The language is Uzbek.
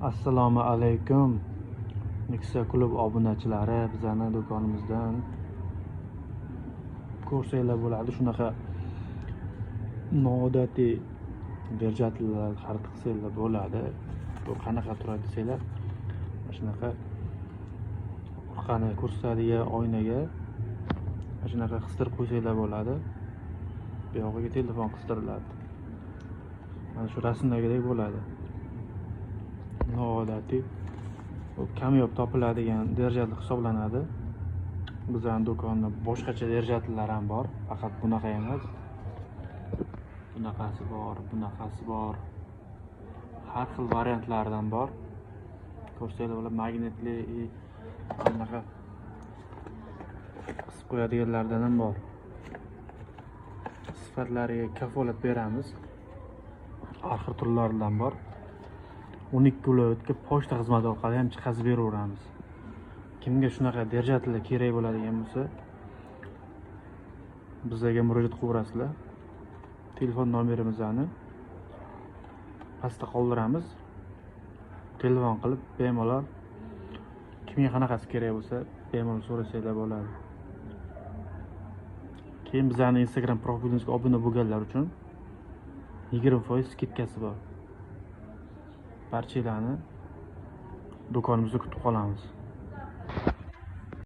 Assalomu alaykum. Nexia klub obunachilari, bizning do'konimizdan ko'rsanglar bo'ladi. Shunaqa noodatiy gadjetlar xarid qilsanglar bo'ladi. Bu qanaqa turadi desanglar, mana shunaqa orqani ko'rsatadigan oynaga mana shunaqa qistirib qo'ysanglar bo'ladi. Bu yog'iga telefon qistiriladi. Mana shu rasmdagidek bo'ladi. Noodatiy, kamyob topiladigan derajalar hisoblanadi. Bizning do'konda boshqacha derajalar ham bor, faqat bunaqa emas. Bunaqasi bor, bunaqasi bor. Har xil variantlardan bor. Ko'rsanglar bo'ladi, magnitli, bunaqa qisib qo'yadiganlardan ham bor. Sifatlariga kafolat beramiz. Har xil turlaridan bor. 12 kilovatga pochta xizmati orqali ham chiqazib beraveramiz. Kimga shunaqa derajalar kerak bo'ladigan bo'lsa, bizga murojaat qilaverasizlar. Telefon nomerimizni pastda qoldiramiz. Telefon qilib bemalol kimga qanaqasi kerak bo'lsa, bemalol so'rasanglar bo'ladi. Keyin bizning Instagram profilimizga obuna bo'lganlar uchun 20% skidkasi bor. Barchalarni do'konimizda kutib qolamiz.